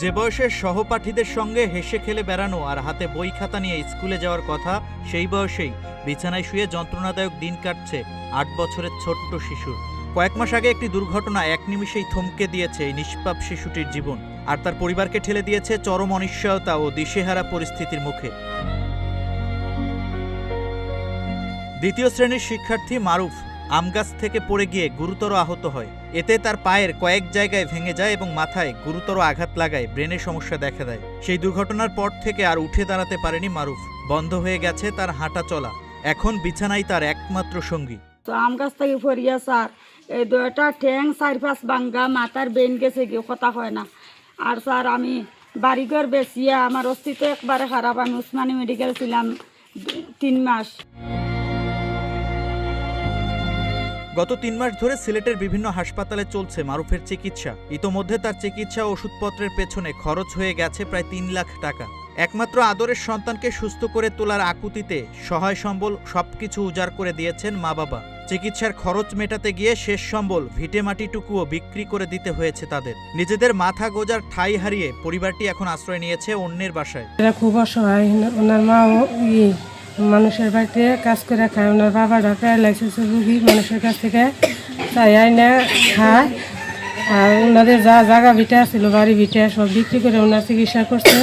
যে বয়সের সহপাঠীদের সঙ্গে হেসে খেলে বেড়ানো আর হাতে বই খাতা নিয়ে স্কুলে যাওয়ার কথা, সেই বয়সেই বিছানায় শুয়ে যন্ত্রণাদায়ক দিন কাটছে ৮ বছরের ছোট্ট শিশুর। কয়েক মাস আগে একটি দুর্ঘটনা এক নিমিষেই থমকে দিয়েছে এই নিষ্পাপ শিশুটির জীবন, আর তার পরিবারকে ঠেলে দিয়েছে চরম অনিশ্চয়তা ও দিশেহারা পরিস্থিতির মুখে। দ্বিতীয় শ্রেণীর শিক্ষার্থী মারুফ আমগাছ থেকে পড়ে গিয়ে গুরুতর আহত হয়। এতে তার পায়ের কয়েক জায়গায় ভেঙে যায় এবং মাথায় গুরুতর আঘাত লাগায় ব্রেনের সমস্যা দেখা দেয়। সেই দুর্ঘটনার পর থেকে আর উঠে দাঁড়াতে পারেনি মারুফ। বন্ধ হয়ে গেছে তার হাঁটা চলা। এখন বিছানাই তার একমাত্র সঙ্গী। তো আম গাছ থেকে পড়িয়া স্যার এই দুটা ঠ্যাং ৪-৫ ভাঙ্গা, মাথার বেন গেছে, কেউ কথা হয় না। আর স্যার আমি বাড়িঘর বেচিয়া আমার অস্তিত্ব একবারে খারাপ। আমি উসমানী মেডিকেল ছিলাম ৩ মাস। গত ৩ মাস ধরে সিলেটের বিভিন্ন হাসপাতালে চলছে মারুফের চিকিৎসা। ইতোমধ্যে তার চিকিৎসা ও ওষুধপত্রের পেছনে খরচ হয়ে গেছে প্রায় ৩ লাখ টাকা। একমাত্র আদরের সন্তানকে সুস্থ করে তোলার আকুতিতে সহায় সম্বল সবকিছু উজাড় করে দিয়েছেন মা বাবা। চিকিৎসার খরচ মেটাতে গিয়ে শেষ সম্বল ভিটেমাটিটুকুও বিক্রি করে দিতে হয়েছে তাদের। নিজেদের মাথা গোজার ঠাঁই হারিয়ে পরিবারটি এখন আশ্রয় নিয়েছে অন্যের বাসায়। এরা খুব অসহায়। ওনার মা মানুষের বাড়িতে কাজ করে খায়। ওনার বাবাটা প্যারালাইসিসের রুগী, মানুষের কাছ থেকে চাই না খায়। আর ওনাদের যা জায়গা ভিটা ছিল, বাড়ি ভিটা সব বিক্রি করে ওনার চিকিৎসা করছে।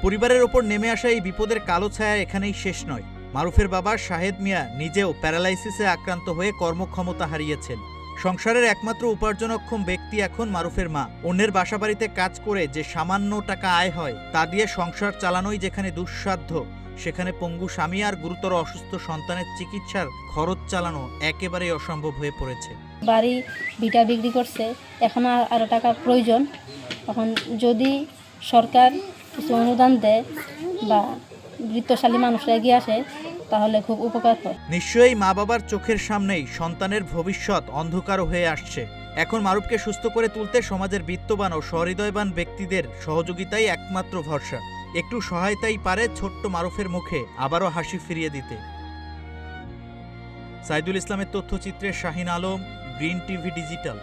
পরিবারের ওপর নেমে আসা এই বিপদের কালো ছায়া এখানেই শেষ নয়। মারুফের বাবা শাহেদ মিয়া নিজেও প্যারালাইসিসে আক্রান্ত হয়ে কর্মক্ষমতা হারিয়েছেন। সংসারের একমাত্র উপার্জনক্ষম ব্যক্তি এখন মারুফের মা। অন্যের বাসাবাড়িতে কাজ করে যে সামান্য টাকা আয় হয় তা দিয়ে সংসার চালানোই যেখানে দুঃসাধ্য, সেখানে পঙ্গু স্বামী আর গুরুতর অসুস্থ সন্তানের চিকিৎসার খরচ চালানো একেবারেই অসম্ভব হয়ে পড়েছে। বাড়ি ভিটা বিক্রি করছে, এখন আরও টাকার প্রয়োজন। এখন যদি সরকার কিছু অনুদান দেয় বা বৃত্তশালী মানুষরা এগিয়ে আসে তাহলে খুব উপকার হয়। নিশ্চয়ই মা বাবার চোখের সামনেই সন্তানের ভবিষ্যৎ অন্ধকার হয়ে আসছে। এখন মারুফকে সুস্থ করে তুলতে সমাজের বিত্তবান ও সহৃদয়বান ব্যক্তিদের সহযোগিতাই একমাত্র ভরসা। একটু সহায়তাই পারে ছোট্ট মারুফের মুখে আবারও হাসি ফিরিয়ে দিতে। সাইদুল ইসলামের তথ্যচিত্রে Shahin Alam, Green TV digital.